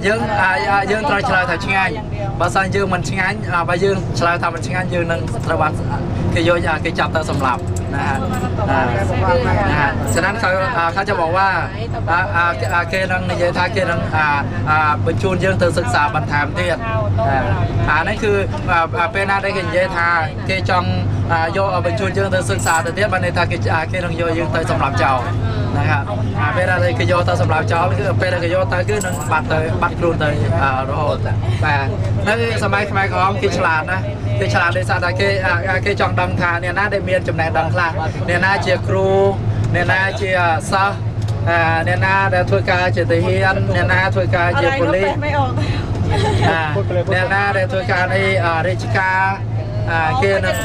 យើងត្រូវឆ្លើយថាឆ្ងាញ់បើសិនយើងមិនឆ្ងាញ់បើយើងឆ្លើយថាមិនឆ្ងាញ់យើងនឹងត្រូវបានគេយកគេចាប់ទៅសម្លាប់ណាฉะนั้นเขาจะบอกว่าគេនឹងនិយាយថាគេនឹងបញ្ជូនយើងទៅសិក្សាបន្ថែមទៀតនេះគឺពេលណាដែលគេនិយាយថាគេចង់យកបញ្ជូនយើងទៅសិក្សាទៅទៀតបានន័យថាគេនឹងយកយើងទៅសម្លាប់ចោលนะครับពេលដែលគេយកទៅសម្លាប់ចោលគឺពេលដែលគេយកទៅគឺនឹងបាត់ខ្លួនទៅរហូតបាទនៅសម័យខ្មែរក្រហមគេឆ្លាតណាគេឆ្លាតដោយសារតែគេចង់ដឹងថាអ្នកណាដែលមានចំណេះដឹងខ្លះអ្នកណាជាគ្រូអ្នកណាជាសិស្សអ្នកណាដែលធ្វើការជាទាហានអ្នកណាធ្វើការជាប៉ូលីសអ្នកណាដែលធ្វើការនៃរាជការគេនឹង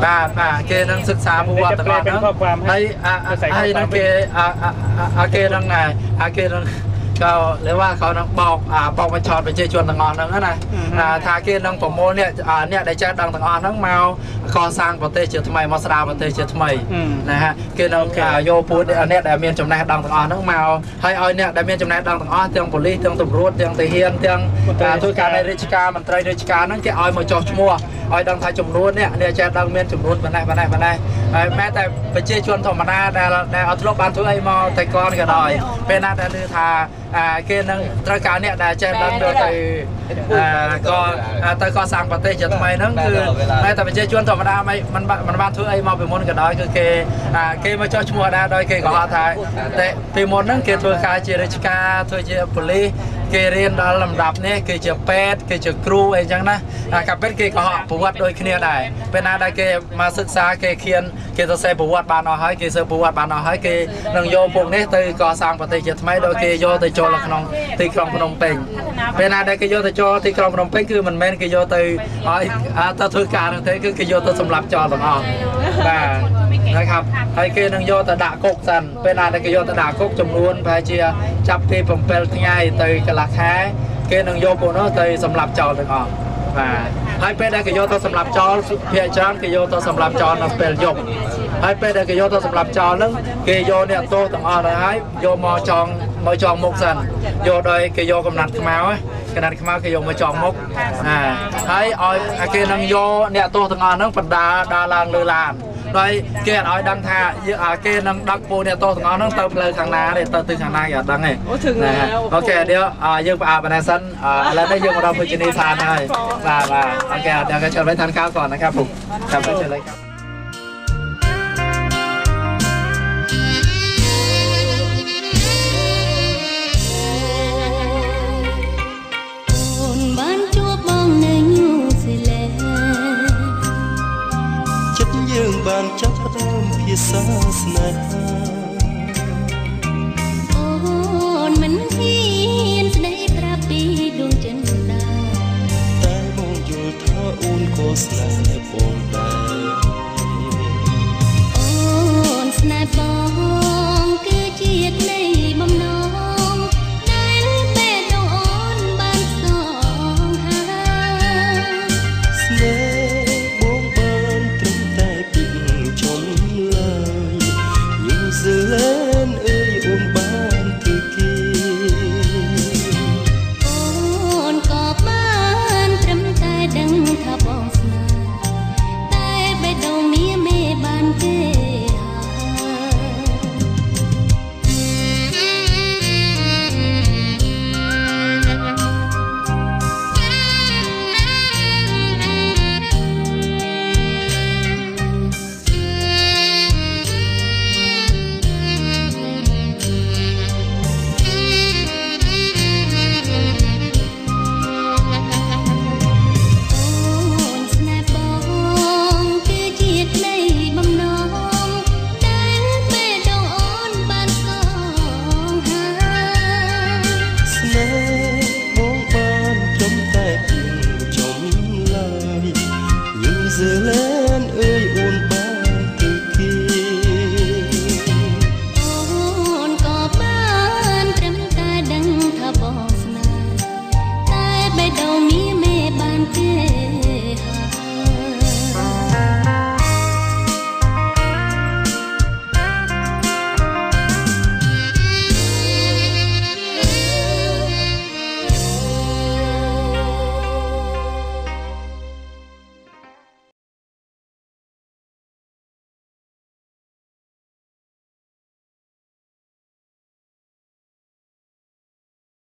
បាទគេនឹងសិក្សាប្រវត្តិទាំងអស់ហ្នឹងហើយនឹងគេនឹងក៏เรียกว่าเขาនឹងបោកបញ្ឆោតប្រជាជនទាំងអស់ហ្នឹងណាថាគេនឹងប្រមូលអ្នកដែលចេះដឹងទាំងអស់ហ្នឹងមកកសាងប្រទេសជាថ្មីមកស្ដារប្រទេសជាថ្មីណាហ่ะគេនឹងយកពួកអ្នកដែលមានចំណេះដឹងទាំងអស់ហ្នឹងមកហើយឲ្យអ្នកដែលមានចំណេះដឹងទាំងអស់ទាំងប៉ូលីសទាំងតำรวจទាំងទាហានទាំងធ្វើការในរាជការមន្ត្រីរាជការហ្នឹងគេឲ្យមកចុះឈ្មោះឲ្យដឹងថាចំនួនអ្នកចេះដឹងមានចំនួនប៉ុណ្ណេះហើយแม้តែប្រជាជនធម្មតាដែលអត់ធ្លាប់បានធ្វើអីមកតែកនក៏ដោយពេលណាដែលឮថាគេនឹងត្រូវការអ្នកដែលចេះដឹងទៅកសាងប្រទេសជាថ្មីហ្នឹងគឺតែប្រជាជនធម្មតាមិនបានធ្វើអីមកពីមុនក៏ដោយគឺគេមកចុះឈ្មោះដែរដោយគេក៏ហៅថាតែពីមុនហ្នឹងគេធ្វើការជារាជការធ្វើជាប៉ូលីសគេរៀនដល់លំដាប់នេះគេជាពេទ្យគេជាគ្រូអីចឹងណាកាពិតគេក៏ប្រវត្តិដូចគ្នាដែរពេលណាដែលគេមកសិក្សាគេសរសេរប្រវត្តិបានអស់ហើយគេសើប្រវត្តិបានអស់ហើយគេនឹងយកពួកនេះទៅកសាងប្រទេសជាថ្មីដោយគេយកទៅចូលនៅក្នុងទីក្រុងភ្នំពេញពេលណាដែលគេយកទៅចូលទីក្រុងភ្នំពេញគឺមិនមែនគេយកទៅឲ្យទៅធ្វើការនោះទេគឺគេយកទៅសម្លាប់ចោលទាំងអស់បាទนะครับហើយគេនឹងយកទៅដាក់គុកសិនពេលណាដែលគេយកទៅដាក់គុកចំនួនប្រហែលជាចាប់ពី7ថ្ងៃទៅកន្លះខែគេនឹងយកពួកនោះទៅសម្លាប់ចោលទាំងអស់បាទហើយពេលដែលគេយកទៅសម្លាប់ចោលភាគច្រើនគេយកទៅសម្លាប់ចោលនៅពេលយប់ហើយពេលដែលគេយកទៅសម្លាប់ចោលហ្នឹងគេយកអ្នកទោសទាំងអស់ទៅហើយយកមកចងមុខសិនយកដោយគេយកកំណាត់ខ្មៅគេយកមកចងមុខហើយឲ្យគេនឹងយកអ្នកទោសទាំងអស់ហ្នឹងបណ្ដាដើរឡើងលើឡានដោយគេអត់ឲ្យដឹងថាគេនឹងដឹកពួកអ្នកទោសទាំងអស់ហ្នឹងទៅផ្លូវខាងណាទេទៅខាងណាគេអត់ដឹងទេអូខេเดี๋ยวយើងផ្អាកបណ្ដាសិនឥឡូវនេះយើងមកដល់ភោជនីយដ្ឋានហើយបាទអូខេเดี๋ยวគេចូលไปทานข้าวก่อนนะครับผมครับเชิญเลยครับយើងបានចាប់ផ្ដើមភាសាស្នេហា